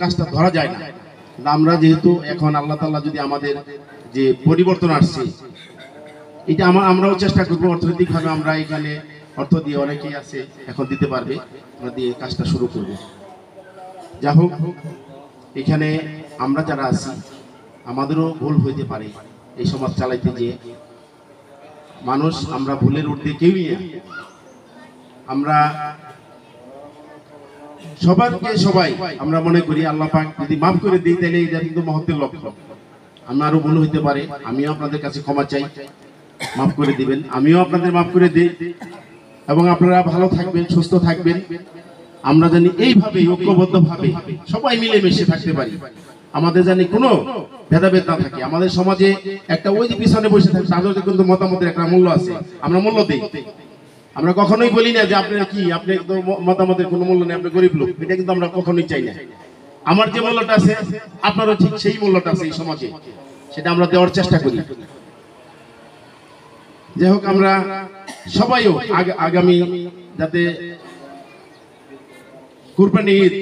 কাজটা ধরা যায় না। আমরা যেহেতু এখন আল্লাহ তাআলা যদি আমাদের যে পরিবর্তন আসছে, এটা আমরাও চেষ্টা করবো অর্থনৈতিকভাবে। আমরা এখানে অর্থ দিয়ে অনেকেই আছে এখন দিতে পারবে, আমরা দিয়ে কাজটা শুরু করব। যা হোক, এখানে আমরা যারা আছি আমাদেরও ভুল হইতে পারে এই সমাজ চালাইতে গিয়ে। মানুষ আমরা ভুলের ঊর্ধ্বে কেউই না। আমরা সবাই আমরা মনে করি আল্লাহ পাক যদি মাফ করে দিই তাহলে এটা কিন্তু মহত্বের লক্ষণ। আমারও ভুল হইতে পারে, আমিও আপনাদের কাছে ক্ষমা চাই, মাফ করে দিবেন। আমিও আপনাদের মাফ করে দিই, এবং আপনারা ভালো থাকবেন, সুস্থ থাকবেন। আমরা জানি এইভাবে ঐক্যবদ্ধভাবে সবাই মিলেমিশে থাকতে পারি, আমাদের জানি কোনো ভেদাভেদ না থাকে। আমাদের সমাজে একটা ওই যে পিছনে বসে থাকে তাদের কিন্তু মতামতের একটা মূল্য আছে, আমরা মূল্য দিই। আমরা কখনোই বলি না যে আপনার কি, আপনি মতামতের কোনো মূল্য নেই, আপনি গরিব লোক, এটা কিন্তু আমরা কখনোই চাই না। আমার যে মূল্যটা আছে আপনারও ঠিক সেই মূল্যটা আছে এই সমাজে, সেটা আমরা দেওয়ার চেষ্টা করি। যাই হোক, আমরা সবাইও আগামী যাতে কুরবানি ঈদ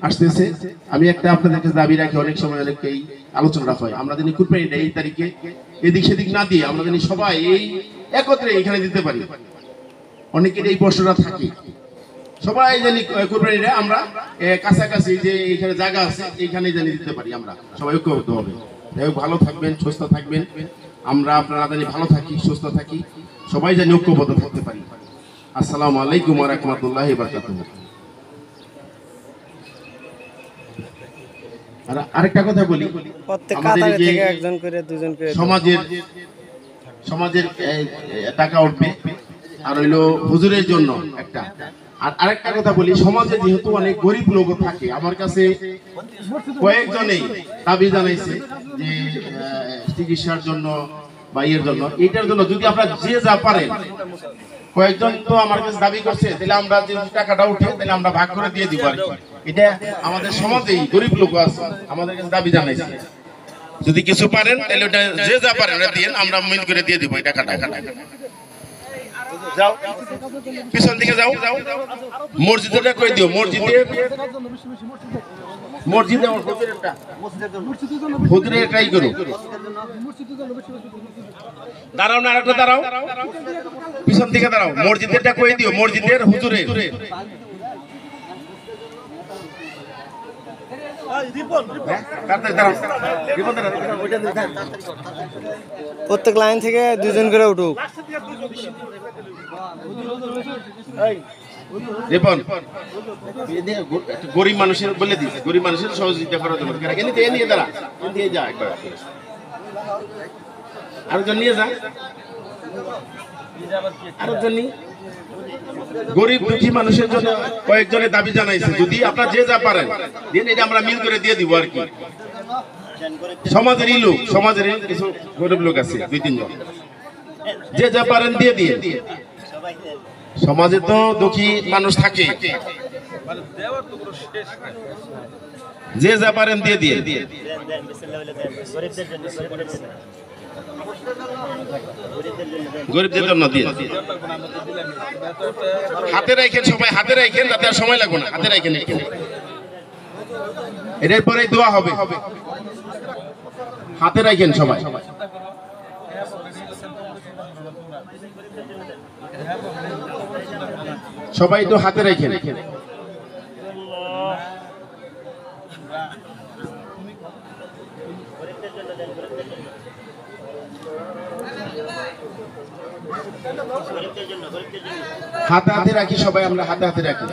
আসতেছে, আমি একটা আপনাদের কাছে দাবি রাখি, অনেক সময় অনেকেই আলোচনা হয়, আমরা যদি কুরবানিটা এই তারিখে এদিক সেদিক না দিয়ে আমরা যদি সবাই এই একত্রে এখানে দিতে পারি। অনেকের এই প্রশ্নটা থাকে, সবাই জানি কুরবানিটা আমরা কাছাকাছি যে এখানে জায়গা আছে এইখানে জানি দিতে পারি, আমরা সবাই ঐক্যবদ্ধ হবে। যাই হোক, ভালো থাকবেন, সুস্থ থাকবেন। আমরা আপনারা জানি ভালো থাকি, সুস্থ থাকি, সবাই জানি ঐক্যবদ্ধ থাকতে পারি। আসসালামু আলাইকুম ওয়া রাহমাতুল্লাহি ওয়া বারাকাতুহু। আরেকটা কথা বলি, সমাজের টাকা উঠবে, আর হইলো হুজুরের জন্য একটা। আর আরেকটা কথা বলি, সমাজে যেহেতু অনেক গরিব লোক থাকে, আমার কাছে কয়েকজনেই দাবি জানাইছে যে চিকিৎসার জন্য বা ইয়ের জন্য, এটার জন্য যদি আপনারা যে যা পারেন, কয়েকজন তো আমার কাছে দাবি করছে, তাহলে আমরা যে টাকাটা উঠে তাহলে আমরা ভাগ করে দিয়ে দিব আর কি। এটা আমাদের সমাজেই গরিব লোক আছে, আমাদের কাছে দাবি জানাইছে, যদি কিছু পারেন তাহলে ওটা যে যা পারেন ওটা দিয়ে আমরা মিল করে দিয়ে দিব এই টাকাটা। যাও পিছন দিকে যাও, মসজিদটা করে দিও, মসজিদে হুজুরের ট্রাই করো। দাঁড়াও না, আরেকটা দাঁড়াও, পিছন দিকে দাঁড়াও, মসজিদেরটা করে দিও, মসজিদের হুজুরের। প্রত্যেক লাইন থেকে দুজন করে উঠুক। গরিব মানুষের বলে দিচ্ছে, গরিব মানুষের সহযোগিতা করার জন্য নিয়ে দাঁড়া, দিয়ে যা একবার, আরেকজন নিয়ে যা, আরেকজন নিয়ে। গরিব দুঃখী মানুষের জন্য কয়েকজনের দাবি জানাইছে, যদি আপনারা যে যা পারেন দিন, এটা আমরা মিল করে দিয়ে দিব আর কি। সমাজেরই লোক, সমাজের কিছু গরিব লোক আছে দুই তিনজন, যে যা পারেন দিয়ে দিয়ে। সমাজে তো দুঃখী মানুষ থাকে, যে যা পারেন দিয়ে দিয়ে। গরিবদের জন্য দিয়ে হাতে রাখেন, সবাই হাতে রাখেন, যাতে আর সময় লাগবে না, হাতে রাখেন। এটার পরে দোয়া হবে, হাতে রাখেন সবাই। সবাই তো হাতে রাখেন। হাতে হাতে রাখি সবাই, আমরা হাতে হাতে রাখি।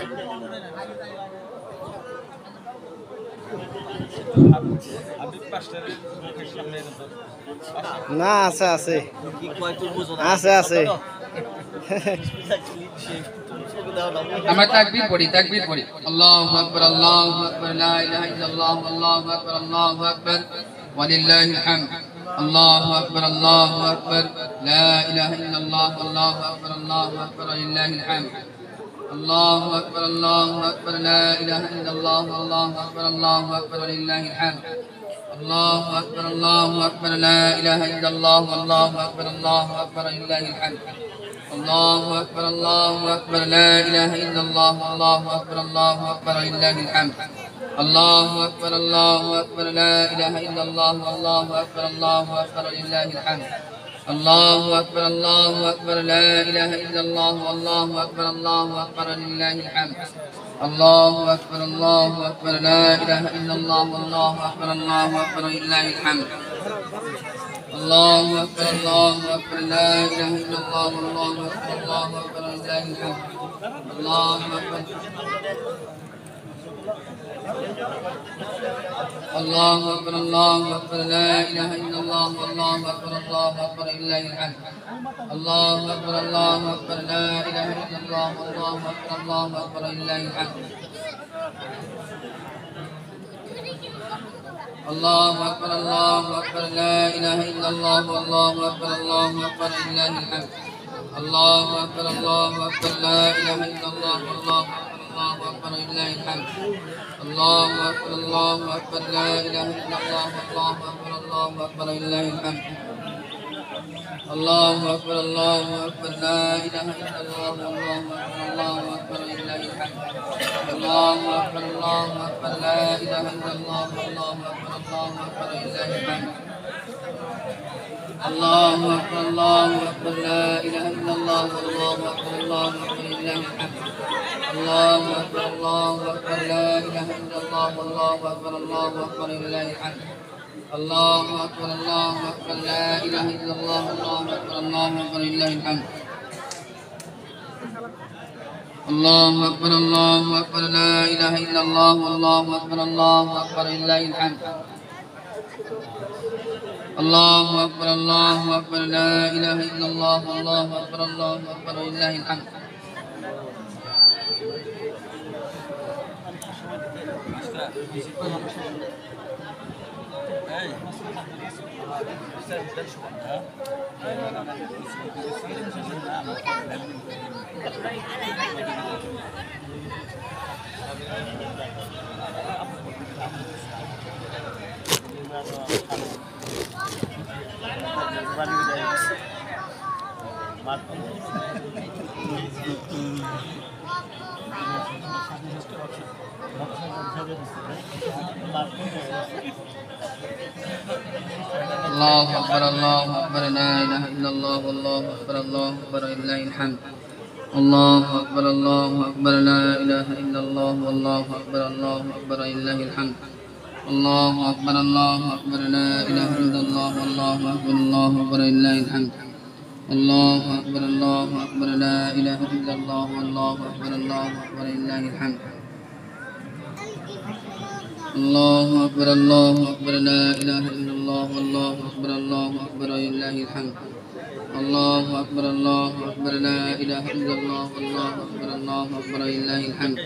না, আছে আছে আছে আছে। আমরা তাকবীর পড়ি, তাকবীর পড়ি। আল্লাহু আকবার, আল্লাহু আকবার, লা ইলাহা ইল্লাল্লাহ, আল্লাহু আকবার, আল্লাহু আকবার, ওয়ালিল্লাহিল হামদ। আল্লাহু আকবার, আল্লাহু আকবার, লা ইলাহা ইল্লাল্লাহ, আল্লাহু আকবার, আল্লাহু আকবার, ওয়ালিল্লাহিল হামদ। আল্লাহু আকবার, আল্লাহু আকবার, লা ইলাহা ইল্লাল্লাহ, আল্লাহু আকবার, আল্লাহু আকবার, ওয়ালিল্লাহিল হামদ। আল্লাহু আকবার, আল্লাহু আকবার, লা ইলাহা ইল্লাল্লাহ, আল্লাহু আকবার, আল্লাহু আকবার, ওয়ালিল্লাহিল হামদ। আল্লাহু আকবার, আল্লাহু আকবার, লা ইলাহা ইল্লাল্লাহ, আল্লাহু আকবার, আল্লাহু আকবার, ওয়ালিল্লাহিল হামদ। الله أكبر الله أكبر لا إله إلا الله والله أكبر ولله الحمد الله أكبر لا إله إلا الله والله أكبر ولله الحمد الله أكبر لا إله إلا الله والله أكبر ولله الحمد الله أكبر لا إله إلا الله والله أكبر ولله الحمد الله أكبر الله أكبر لا إله إلا الله والله أكبر ولله الحمد الله أكبر لا إله إلا الله والله أكبر ولله الحمد الله أكبر لا إله إلا الله والله أكبر ولله الحمد الله أكبر لا إله إلا الله والله أكبر ولله الحمد الله أكبر لا إله إلا الله والله أكبر ولله الحمد الله أكبر لا إله إلا الله والله أكبر ولله الحمد الله أكبر لا إله إلا الله والله أكبر ولله الحمد الله أكبر لا إله إلا الله والله أكبر ولله الحمد الله أكبر لا إله إلا الله والله أكبر ولله الحمد الله أكبر لا إله إلا الله والله أكبر ولله الحمد الله أكبر لا إله إلا الله والله أكبر ولله الحمد الله أكبر لا إله إلا الله والله أكبر ولله الحمد الله أكبر لا إله إلا الله والله أكبر ولله الحمد الله أكبر لا إله إلا الله والله أكبر ولله الحمد الله أكبر لا إله إلا الله والله أكبر ولله الحمد الله أكبر لا إله إلا الله والله أكبر ولله الحمد الله أكبر لا إله إلا الله والله أكبر ولله الحمد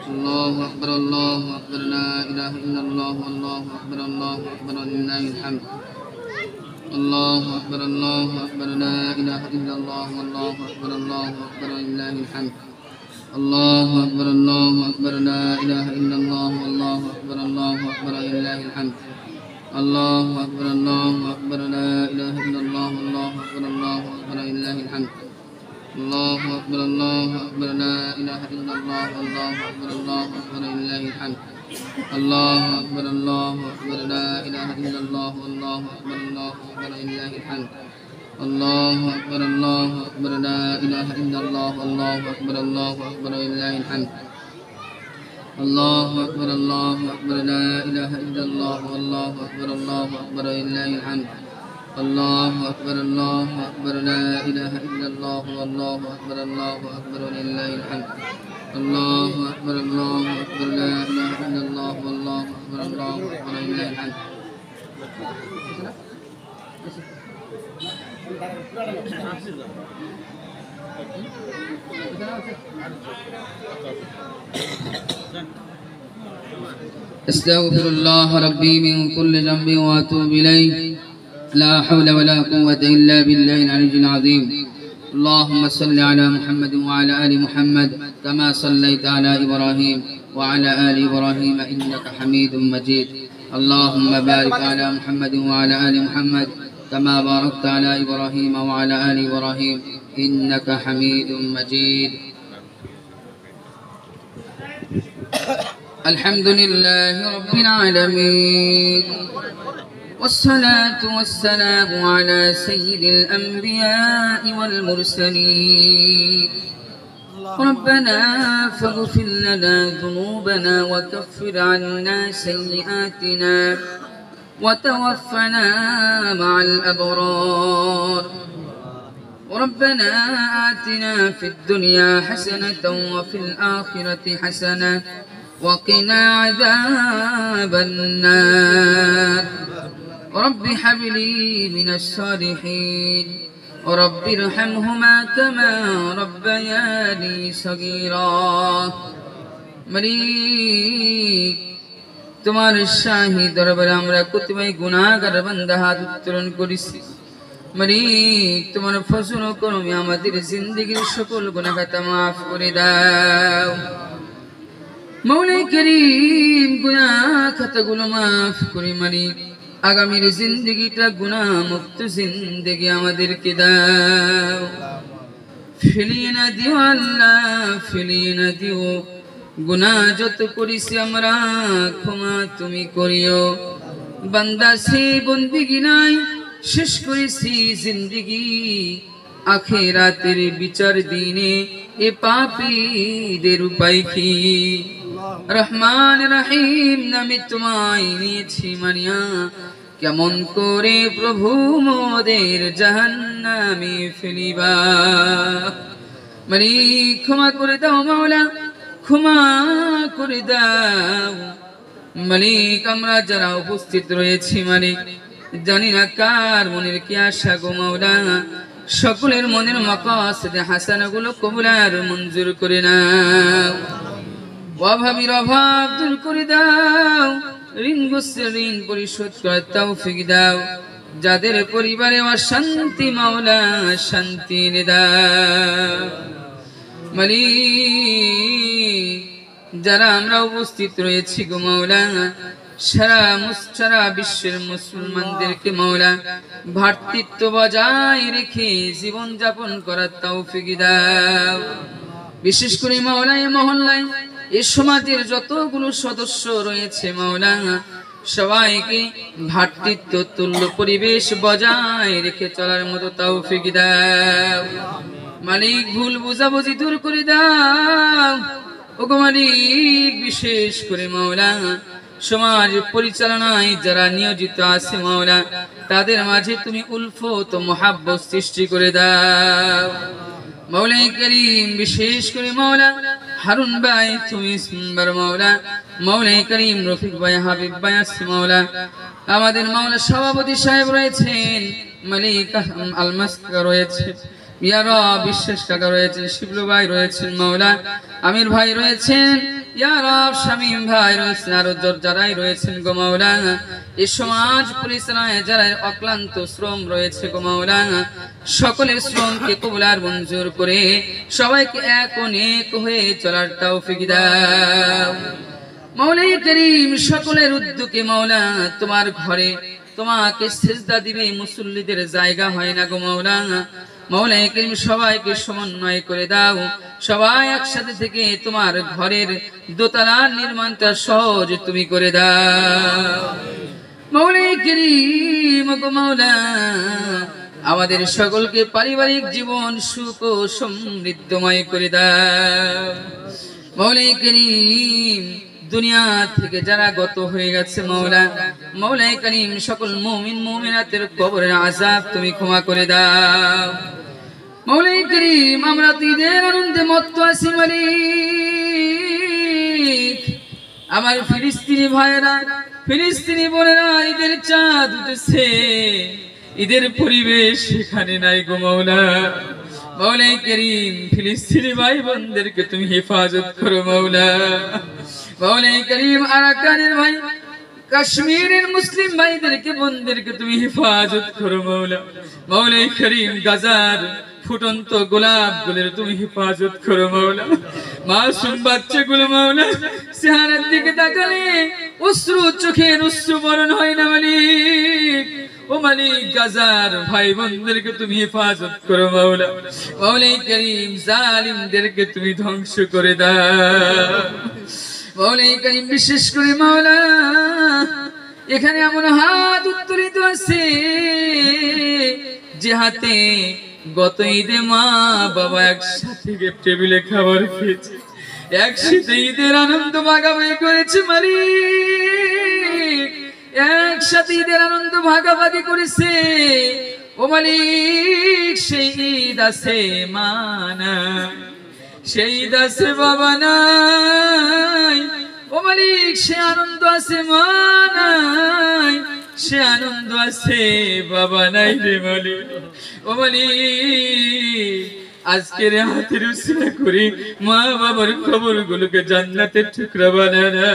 الله أكبر لا إله إلا الله والله أكبر ولله الحمد الله أكبر لا إله إلا الله والله أكبر ولله الحمد الله أكبر لا إله إلا الله والله أكبر ولله الحمد الله أكبر لا إله إلا الله والله أكبر ولله الحمد الله أكبر لا إله إلا الله والله أكبر ولله الحمد الله أكبر لا إله إلا الله والله أكبر ولله الحمد الله أكبر لا إله إلا الله والله أكبر ولله الحمد الله أكبر لا إله إلا الله والله أكبر ولله الحمد الله أكبر لا إله إلا الله والله أكبر ولله الحمد الله أكبر لا إله إلا الله والله أكبر ولله الحمد الله أكبر لا إله إلا الله والله أكبر ولله الحمد أستغفر الله ربي من كل ذنب وأتوب إليه لا حول ولا قوة إلا بالله العلي العظيم اللهم صل على محمد وعلى آل محمد كما صليت على إبراهيم وعلى آل إبراهيم إنك حميد مجيد اللهم بارك على محمد وعلى آل محمد كما باركت على إبراهيم وعلى آل إبراهيم إنك حميد مجيد. الحمد لله رب العالمين، والصلاة والسلام على سيد الأنبياء والمرسلين. ربنا فاغفر لنا ذنوبنا وكفر عنا سيئاتنا وتوفنا مع الأبرار. ربنا آتنا في الدنيا حسنة وفي الآخرة حسنة وقنا عذاب النار. رب هب لي من الصالحين رب ارحمهما كما ربياني صغيرا. মালিক তোমার শাহী দরবারে আমরা কতিপয় গুনাহগার বান্দা হাত উত্তোলন করেছি। মালিক তোমার ফজল ও করমে আমাদের জিন্দেগীর সকল গুনাহ খাতা মাফ করে দাও। মৌলাই করিম গুনাহ খাতাগুলো মাফ করে মালিক আগামীর জিন্দেগিটা গুনাহ মুক্ত জিন্দেগি আমাদেরকে দাও। ফিরিয়ে না দিও আল্লাহ, ফিরিয়ে না দিও। গুনাহ যত করেছি আমরা ক্ষমা তুমি করিও। বান্দা সে বন্দিগি নাই শেষ করেছি জিন্দেগি আখিরাতের বিচার দিনে এ পাপীদের উপায় কি? রহমান রহিম নামে তোমায় নিয়েছি মানিয়া, কেমন করে প্রভু মোদের জাহান্নামে ফেলিবা। মালিক ক্ষমা করে দাও মাওলা, ক্ষমা করে দাও। মালিক আমরা যারা উপস্থিত রয়েছি মালিক জানি না কার মনের কি আশা গো মাওলা, সকলের মনের মাকাসিদ হাসানাগুলো কবুল আর মঞ্জুর করে নাও। অভাবীর অভাব দূর করে দাও, ঋণগ্রস্তের ঋণ পরিশোধ করার তৌফিক দাও। যাদের পরিবারে অশান্তি মাওলা শান্তি এনে দাও। মালিক যারা আমরা উপস্থিত রয়েছি গো মাওলা, সারা বিশ্বের মুসলমানদেরকে মাওলা ভ্রাতৃত্ব বজায় রেখে জীবন যাপন করার তৌফিক দাও। বিশেষ করে মাওলা এই মহল্লায় এই সমাজের যতগুলো সদস্য রয়েছে মাওলা সবাইকে ভ্রাতৃত্ব তুল্য পরিবেশ বজায় রেখে চলার মতো তৌফিক দাও। মালিক ভুল বুঝাবুঝি দূর করে দাও। ওগো মালিক বিশেষ করে মাওলা সমাজ পরিচালনায় যারা নিয়োজিত আছে মাওলা তাদের মাঝে তুমি উলফত ও মুহাব্বত সৃষ্টি করে দাও। মৌলাই করিম বিশেষ করে মাওলা হারুন ভাই তুমি সুন্দর মাওলা, মৌলাই করিম রফিক ভাই হাবিব ভাই আছে মাওলা, আমাদের মাওলা সভাপতি সাহেব রয়েছেন, মালিক আলমাস্কা রয়েছে, ইয়ারা বিশ্বাস কাকা রয়েছেন, শিবলু ভাই রয়েছেন মাওলা, আমির ভাই রয়েছেন, ইয়ারা শামীম ভাই রয়েছেন, আরো যারাই রয়েছেন গো মাওলা এই সমাজ পরিচালনায় যারা অক্লান্ত শ্রম রয়েছে গো মাওলা সকলের শ্রমকে কবুল আর মঞ্জুর করে সবাইকে এক ও নেক হয়ে চলার তৌফিক দাও। মৌলাই করিম সকলের উদ্যোগে মাওলা তোমার ঘরে তোমাকে সিজদা দিবে মুসল্লিদের জায়গা হয় না গো মাওলা। মৌলাই করিম সবাইকে সমন্বয় করে দাও, সবাই একসাথে থেকে তোমার ঘরের দোতলার নির্মাণটা সহজ তুমি করে দাও। মৌলাই করিম গো মাওলা আমাদের সকলকে পারিবারিক জীবন সুখ ও সমৃদ্ধময় করে দাও। মৌলাই করিম দুনিয়া থেকে যারা গত হয়ে গেছে মাওলা, মৌলাই করিম সকল মুমিন মুমিনাতের কবরের আযাব তুমি ক্ষমা করে দাও। মৌলাই করিম আমরা ঈদের আনন্দে মত্ত আছি মালিক, আমার ফিলিস্তিনি ভাইয়েরা ফিলিস্তিনি বোনেরা ঈদের চাঁদ উঠেছে, ঈদের পরিবেশ সেখানে নাই গো মাওলা। মৌলাই করিম ফিলিস্তিনি ভাই বোনদেরকে তুমি হেফাজত করো মাওলা। মৌলাই করিম আরাকানের ভাই কাশ্মীরের মুসলিম ভাইদেরকে বোনদেরকে তুমি হেফাজত করো মাওলা। মৌলাই করিম গাজার ফুটন্ত গোলাপ গুলের তুমি হেফাজত করো মাওলা। মাসুম বাচ্চাগুলো মাওলা চেহারার দিকে তাকালে অশ্রু চোখের অশ্রু বরণ হয় না মালিক, ও মালিক গাজার ভাই বোনদেরকে তুমি হেফাজত করো মাওলা। মাওলাই করিম জালিমদেরকে তুমি ধ্বংস করে দাও মাওলাই করিম। বিশেষ করে মাওলা এখানে এমন হাত উত্তোলিত আছে যে হাতে গত ঈদে মা বাবা একসাথে টেবিলে খাবার খেয়েছে, একসাথে ঈদের আনন্দ ভাগাভাগি করেছে মালিক, একসাথে ঈদের আনন্দ ভাগাভাগি করেছে ও মালিক। সেই ঈদ আছে মা নাই, সেই ঈদ আছে বাবা নাই ও মালিক, সে আনন্দ আছে মা নাই, সে আনন্দ আছে বাবা নাই রে মালিক। ও মালিক আজকের হাতের উসিলা করে মা বাবার খবরগুলোকে জান্নাতের টুকরা বানানা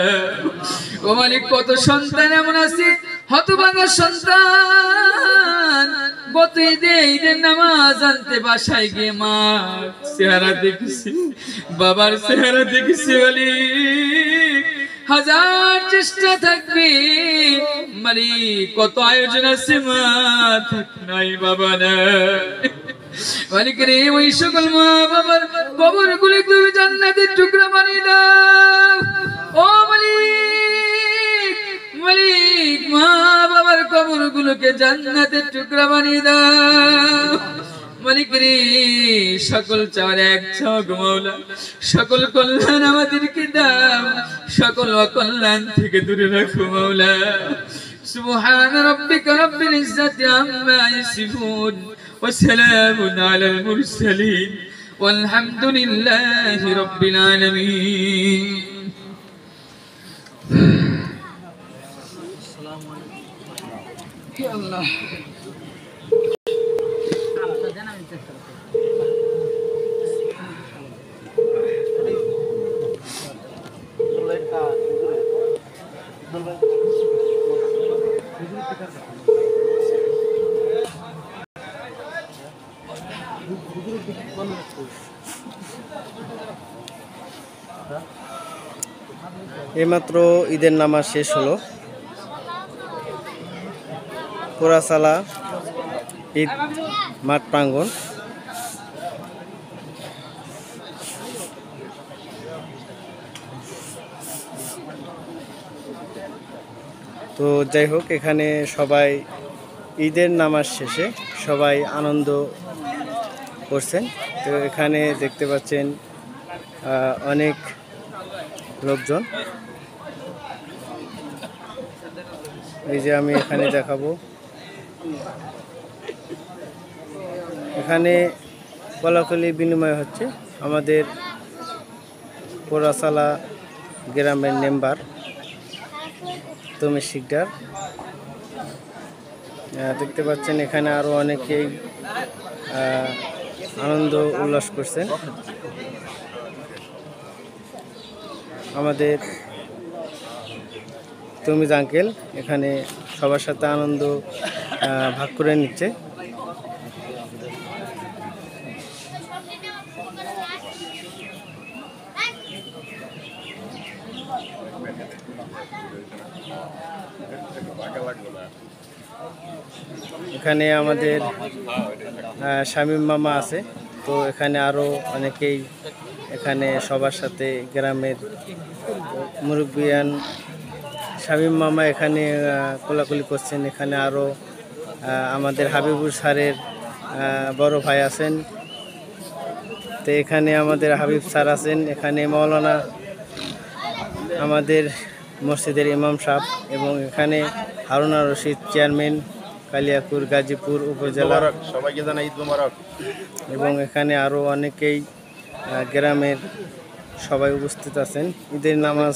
ও মালিক। কত সন্তান এমন আছে হতভাগা সন্তান, গত ঈদের নামাজ আনতে বাসায় গিয়ে মা চেহারা দেখেছি, বাবার চেহারা দেখেছি মালিক। হাজার চেষ্টা থাকবে মালিক, কত আয়োজন আছে মা থাক নাই বাবা নাই মালিক রে। ওই সকল মা বাবার কবর গুলি তুমি জান্নাতের টুকরা বানিয়ে দাও ও মালিক। মালিক মা বাবার কবর গুলোকে জান্নাতের টুকরা বানিয়ে দাও মালিক রে। সকল চাওয়ার এক চাও গো মাওলা, সকল কল্যাণ আমাদেরকে দাও, সকল অকল্যাণ থেকে দূরে রাখো মাওলা। সুবহান রাব্বিকা রাব্বিল ইজ্জাতি আম্মা ইয়াসিফুন ওয়া সালামুন আলাল মুরসালিন ওয়ালহামদুলিল্লাহি রাব্বিল আলামিন। আল্লাহ এইমাত্র ঈদের নামাজ শেষ হলো। পোড়াচালা ঈদ মাঠ প্রাঙ্গণ। তো যাই হোক, এখানে সবাই ঈদের নামাজ শেষে সবাই আনন্দ করছেন। তো এখানে দেখতে পাচ্ছেন অনেক লোকজন। এই যে আমি এখানে দেখাবো, এখানে কলাকলি বিনিময় হচ্ছে। আমাদের পোড়াচালা গ্রামের মেম্বার তুমি শিকদার দেখতে পাচ্ছেন। এখানে আরো অনেকেই আনন্দ উল্লাস করছেন। আমাদের তুমি আঙ্কেল এখানে সবার সাথে আনন্দ ভাগ করে নিচ্ছে। এখানে আমাদের শামীম মামা আছে। তো এখানে আরো অনেকেই এখানে সবার সাথে গ্রামের মুরব্বিয়ান শামীম মামা এখানে কোলাকুলি করছেন। এখানে আরো আমাদের হাবিবুর স্যারের বড় ভাই আছেন। তো এখানে আমাদের হাবিব স্যার আছেন। এখানে মাওলানা আমাদের মসজিদের ইমাম সাহেব, এবং এখানে হারুনা রশিদ চেয়ারম্যান কালিয়াকুর গাজীপুর উপজেলা, সবাইকে জানাই ঈদ মোবারক। এবং এখানে আরো অনেকেই গ্রামের সবাই উপস্থিত আছেন। ঈদের নামাজ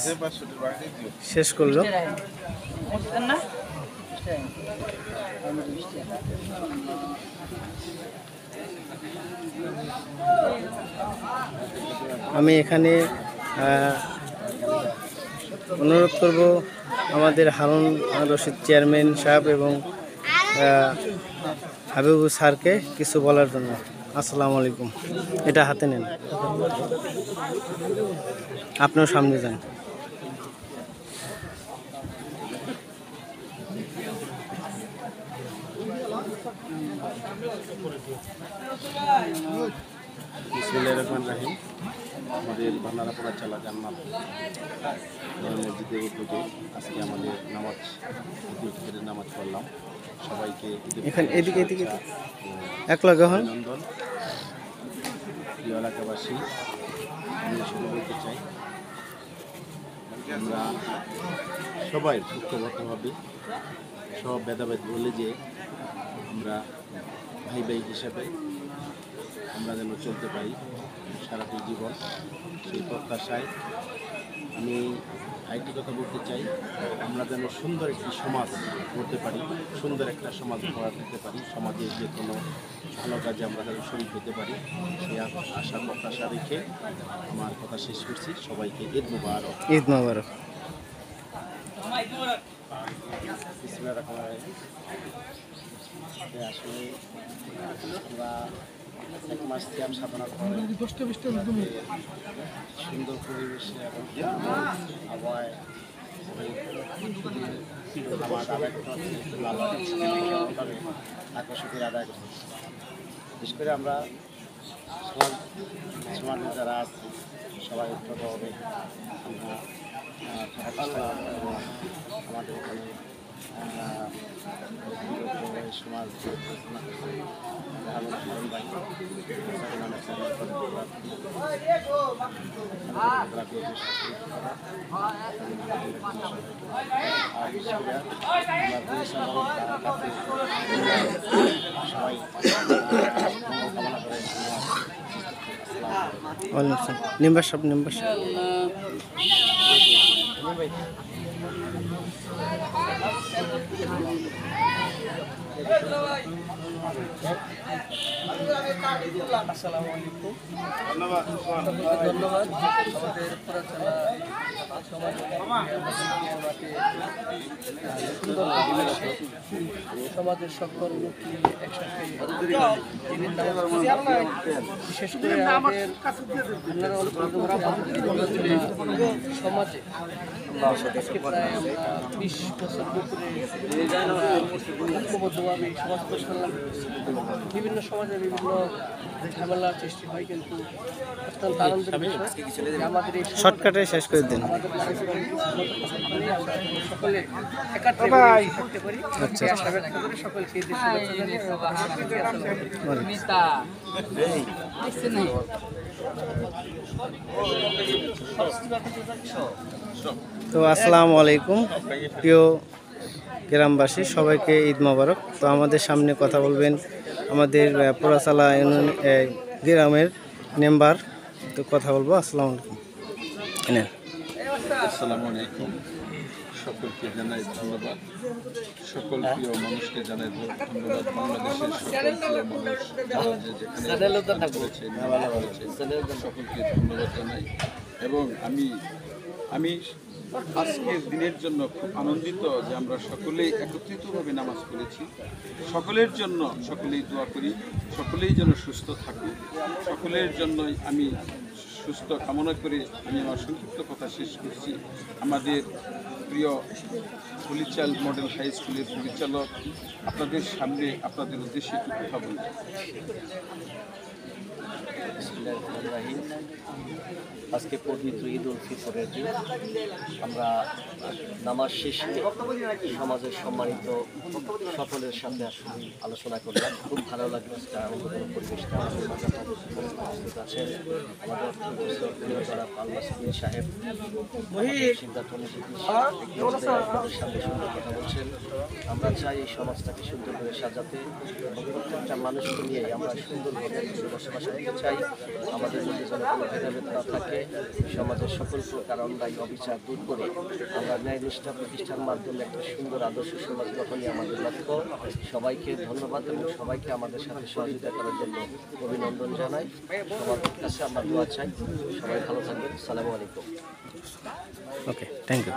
শেষ করলো। আমি এখানে অনুরোধ করব আমাদের হারুন রশিদ চেয়ারম্যান সাহেব এবং হাবিবু স্যারকে কিছু বলার জন্য। আসসালামু আলাইকুম। এটা হাতে নেন, আপনিও সামনে যান। বিসমিল্লাহির রহমানির রহিম। আমাদের ভান্ডারাপাড়া চালা জান্নাত মসজিদে উদ্যোগে আজকে আমাদের নামাজ নামাজ পড়লাম। সবাইকে এখানে এদিকে এক লগে হন। অভিনন্দন। প্রিয় এলাকাবাসী, আমি শুরু করতে চাই, আমরা সবাই ঐক্যবদ্ধভাবে সব ভেদাভেদ বলে যে আমরা ভাই ভাই হিসাবে আমরা যেন চলতে পারি সারাটি জীবন, সেই প্রত্যাশায় আমি আরেকটি কথা বলতে চাই, আমরা যেন সুন্দর একটি সমাজ করতে পারি, সুন্দর একটা সমাজ গড়ে তুলতে পারি, সমাজে যে কোনো ভালো কাজে আমরা যেন শরীক হতে পারি, সেই আশা প্রত্যাশা রেখে আমার কথা শেষ করছি। সবাইকে ঈদ মুবারক। ঈদ মোবারক। আসলে আমরা এক মাস ক্যাম্প সাধনার পরে সুন্দর পরিবেশে এবং আবহাওয়ায় আমার আদায় করতে আকর্ষণের আদায় করতে, বিশেষ করে আমরা সমাজে যারা আছি সবাই ঐক্যবদ্ধভাবে আমরা আমাদের এখানে সমাজ সবাই কামনা করে। নিম্বার সাহেব আসসালামু আলাইকুম। ধন্যবাদ আমাদের পুরাতনা সমাজের সকল লোকই একসাথে বিশেষ করে আমাদের সমাজে প্রায় 20 বছর উপরে ঐক্যবদ্ধভাবে সমাজ পরিচালনা করতেছি। বিভিন্ন সমাজে বিভিন্ন ঝামেলার সৃষ্টি হয়, কিন্তু অত্যন্ত আনন্দের বিষয় আমাদের এই শর্টকাটে শেষ করে দিন। সকলে একাত্রে থাকতে পারি। আশা ব্যক্ত করে সকলকে তো আসসালামু আলাইকুম প্রিয় গ্রামবাসী, সবাইকে ঈদ মোবারক। তো আমাদের সামনে কথা বলবেন আমাদের পোড়াচালা গ্রামের মেম্বার, তো কথা বলবো। আসসালামু আলাইকুম। আসসালামু আলাইকুম। সকলকে জানাই ধন্যবাদ, সকল প্রিয় মানুষকে জানাই ধন্যবাদ। বাংলাদেশের সকল প্রিয় মানুষ যেখানে সকলকে ধন্যবাদ জানাই। এবং আমি আজকের দিনের জন্য খুব আনন্দিত যে আমরা সকলেই একত্রিতভাবে নামাজ পড়েছি। সকলের জন্য সকলেই দোয়া করি, সকলেই যেন সুস্থ থাকুক। সকলের জন্যই আমি সুস্থ কামনা করে আমি আমার সংক্ষিপ্ত কথা শেষ করছি। আমাদের প্রিয় হলিচাল মডেল হাই স্কুলের পরিচালক আপনাদের সামনে আপনাদের উদ্দেশ্যে একটু কথা বলব। আজকে পবিত্র ঈদ উল ফিতরের দিন আমরা নামাজ শেষে সমাজের সম্মানিত সকলের সাথে আসলে আলোচনা করলাম। খুব ভালো লাগলো আনন্দময় পরিবেশটা। আমাদের মাঝে উপস্থিত আছেন আমাদের আল্লাহ সাহেব, সিদ্ধার্থ আপনাদের সাথে সুন্দর কথা বলছেন। আমরা চাই এই সমাজটাকে সুন্দর করে সাজাতে এবং প্রত্যেকটা মানুষকে নিয়ে আমরা সুন্দরভাবে বসবাস করতে চাই। আমাদের মধ্যে যেন কোনো ভেদাভেদ না থাকে, সমাজের সকল প্রকার অন্যায় অবিচার দূর করে আমরা ন্যায় নিষ্ঠা প্রতিষ্ঠার মাধ্যমে একটা সুন্দর আদর্শ সমাজ গঠনই আমাদের লক্ষ্য। সবাইকে ধন্যবাদ এবং সবাইকে আমাদের সাথে সহযোগিতা করার জন্য অভিনন্দন জানাই। সবার কাছে আমরা দোয়া চাই। সবাই ভালো থাকবেন। আসসালামু আলাইকুম। ওকে, থ্যাংক ইউ।